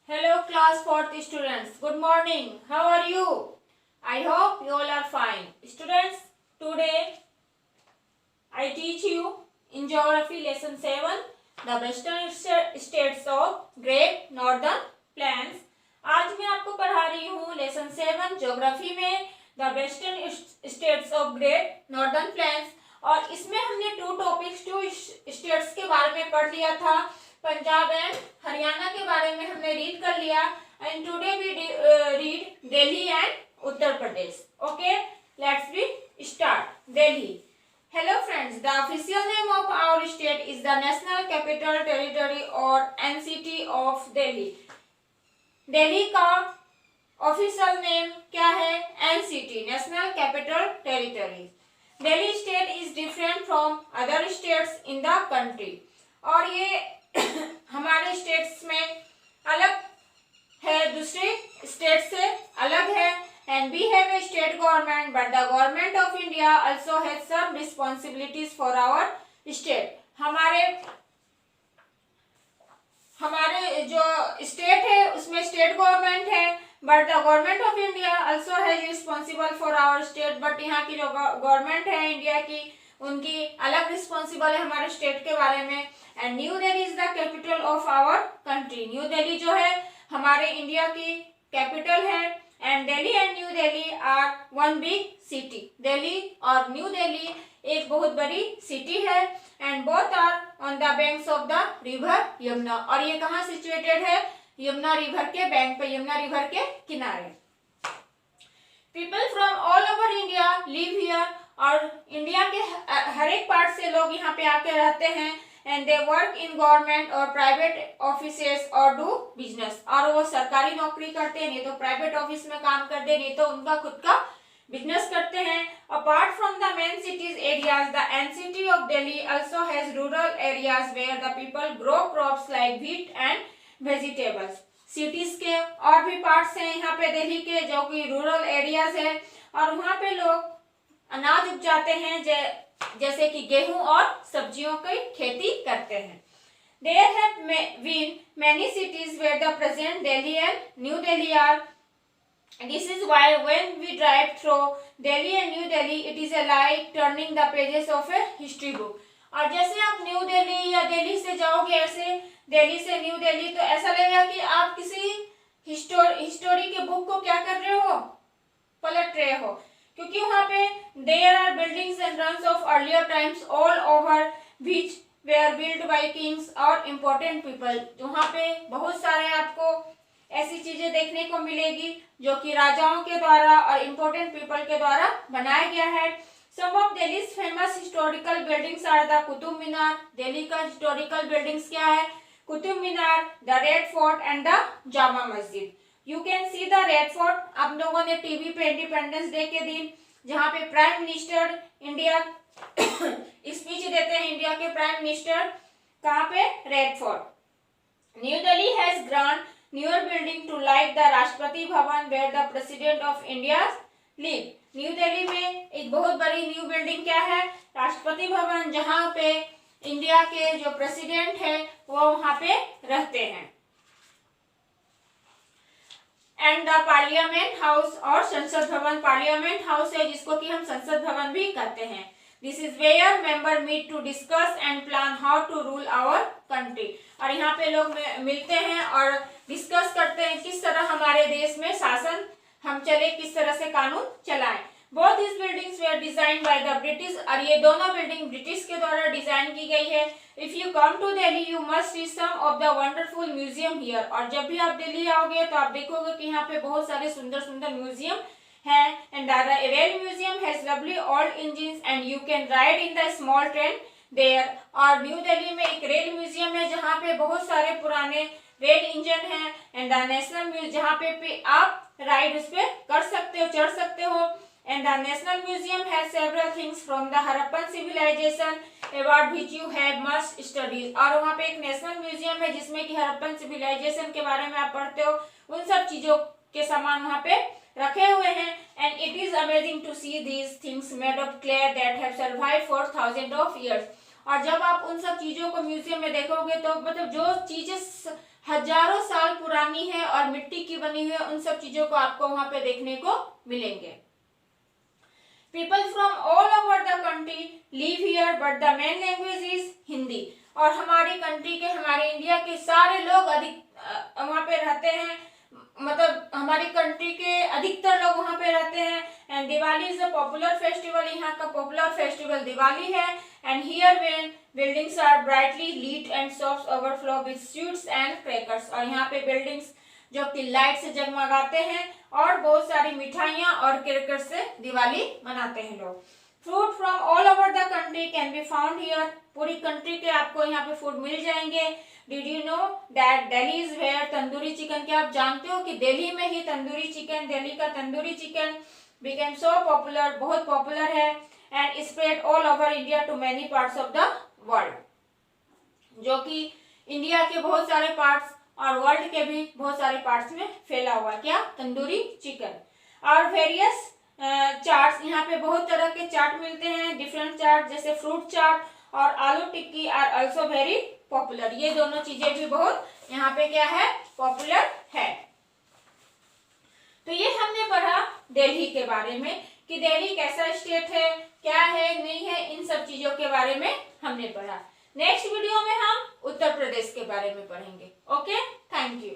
Hello class 4th students. Good morning. How are you? I hope you all are fine. Students, today I teach you in geography lesson 7 the western states of Great Northern Plains. आज मैं आपको पढ़ा रही हूँ lesson 7 geography में the western states of great northern plains. और इसमें हमने टू स्टेट्स के बारे में पढ़ लिया था। पंजाब एंड हरियाणा के बारे में हमने रीड कर लिया and today we read Delhi and Uttar Pradesh. Okay, let's be start. Delhi. Hello friends, the official name of our state is the national capital territory or NCT of Delhi. Delhi का ऑफिशियल नेम क्या है? NCT, national capital territory. Delhi state is different from other states in the country. और ये हमारे states में अलग है, दूसरे स्टेट से अलग है। And we have a state government but the government of India also has some responsibilities for our state. हमारे जो स्टेट है उसमें स्टेट गवर्नमेंट है but the government of India also has responsible for our state. But यहाँ की जो government है India की, उनकी अलग रिस्पॉन्सिबल है हमारे स्टेट के बारे में। And new Delhi is the capital of our country. New Delhi जो है हमारे इंडिया की कैपिटल है। And Delhi and new Delhi are one big city. Delhi और न्यू दिल्ली एक बहुत बड़ी सिटी है। And both are on the banks of the river Yamuna. और ये कहाँ सिचुएटेड है? यमुना रिवर के बैंक पे, यमुना रिवर के किनारे। People from all over India live here. और इंडिया के हर एक पार्ट से लोग यहाँ पे आके रहते हैं। And they work in government और प्राइवेट ऑफिसेस और डू बिजनेस। और वो सरकारी नौकरी करते हैं, नहीं तो प्राइवेट ऑफिस में काम करते हैं, नहीं तो उनका खुद का बिजनेस करते हैं। Apart from the main cities areas, the NCT of Delhi also has rural areas where the people grow crops like wheat and vegetables. Cities के और भी पार्ट्स हैं यहाँ पे दिल्ली के जो कि रूरल एरियाज है, और वहाँ पे लोग अनाज उपजाते हैं जैसे कि गेहूं और सब्जियों की खेती करते हैं। There have been many cities where the present Delhi and New Delhi are. This is why when we drive through Delhi and New Delhi, it is like turning the pages of a history book. और जैसे आप new Delhi या दिल्ली से जाओगे, ऐसे दिल्ली से new Delhi, तो ऐसा लगेगा कि आप किसी हिस्टोरी के बुक को क्या कर रहे हो? पलट रहे हो। क्योंकि वहाँ पे there are buildings and ruins of earlier times all over which were build by kings or important people. वहाँ पे बहुत सारे आपको ऐसी चीजें देखने को मिलेगी जो कि राजाओं के द्वारा और इम्पोर्टेंट पीपल के द्वारा बनाया गया है। Some of Delhi's famous historical buildings are the Qutub Minar. Delhi का हिस्टोरिकल बिल्डिंग्स क्या है? Qutub Minar, the Red Fort and the Jama Masjid. You can see the Red Fort. आप लोगों ने टीवी पे इंडिपेंडेंस डे के दिन जहाँ पे प्राइम मिनिस्टर इंडिया स्पीच देते हैं, इंडिया के प्राइम मिनिस्टर, कहाँ पे? Red fort. New Delhi has grand newer building too like the Rashtrapati Bhavan where the president of India live. New Delhi में एक बहुत बड़ी न्यू बिल्डिंग क्या है? राष्ट्रपति भवन, जहाँ पे इंडिया के जो प्रेसिडेंट है वो वहाँ पे रहते हैं। एंड द पार्लियामेंट हाउस, और संसद भवन पार्लियामेंट हाउस है जिसको कि हम संसद भवन भी कहते हैं। This is where member meet to discuss and plan how to rule our country. और यहाँ पे लोग मिलते हैं और डिस्कस करते हैं किस तरह हमारे देश में शासन हम चले, किस तरह से कानून चलाएं। Both this buildings were design by the British. और ये दोनों बिल्डिंग ब्रिटिश के द्वारा डिजाइन की गई है। If you come to Delhi you must see some of the wonderful museum here. और जब भी आप दिल्ली आओगे तो आप देखोगे कि यहाँ पे बहुत सारे सुंदर सुंदर म्यूजियम है। And the rail museum has lovely old engines and you can ride in the small train there. और न्यू दिल्ली में एक रेल म्यूजियम है जहाँ पे बहुत सारे पुराने रेल इंजन है। एंड द नेशनल म्यूजियम, जहाँ पे आप राइड उस पे कर सकते हो, चढ़ सकते हो। And the National Museum has several things from the Harappan civilization about which you have must studies. और वहाँ पे एक नेशनल म्यूजियम है जिसमें कि हड़प्पन सिविलाइजेशन के बारे में आप पढ़ते हो, उन सब चीजों के सामान वहाँ पे रखे हुए हैं। And it is amazing to see these things made of clay that have survived for thousands of years. और जब आप उन सब चीजों को म्यूजियम में देखोगे तो मतलब जो चीजें हजारों साल पुरानी है और मिट्टी की बनी हुई है, उन सब चीजों को आपको वहां पे देखने को मिलेंगे। People from all over the country live here, but the main language is Hindi. और हमारी कंट्री के, हमारे इंडिया के सारे लोग अधिक वहाँ पे रहते हैं, मतलब हमारी कंट्री के अधिकतर लोग वहाँ पे रहते हैं। And Diwali is a popular festival, यहाँ का पॉपुलर फेस्टिवल दिवाली है। And here when buildings are brightly lit and shops overflow with sweets and crackers. और यहाँ पे बिल्डिंग्स जो कि लाइट से जगमगाते हैं और बहुत सारी मिठाइयाँ और क्रैकर से दिवाली मनाते हैं लोग। Fruit from all over the country can be found here. पूरी कंट्री के आपको यहाँ पे फूड मिल जाएंगे। Did you know that Delhi is where tandoori chicken? क्या आप जानते हो कि दिल्ली में ही तंदूरी चिकन, दिल्ली का tandoori chicken became so popular, बहुत पॉपुलर है। And spread all over India to many parts of the world, जो कि इंडिया के बहुत सारे पार्ट्स और वर्ल्ड के भी बहुत सारे पार्ट्स में फैला हुआ है। क्या? तंदूरी चिकन। और वेरियस चाट्स, यहाँ पे बहुत तरह के चाट मिलते हैं, डिफरेंट चाट, जैसे फ्रूट चाट और आलू टिक्की आर आल्सो वेरी पॉपुलर। ये दोनों चीजें भी बहुत यहाँ पे क्या है, पॉपुलर है। तो ये हमने पढ़ा दिल्ली के बारे में कि दिल्ली कैसा स्टेट है, क्या है, नहीं है, इन सब चीजों के बारे में हमने पढ़ा। नेक्स्ट वीडियो में हम उत्तर प्रदेश के बारे में पढ़ेंगे। Okay, thank you.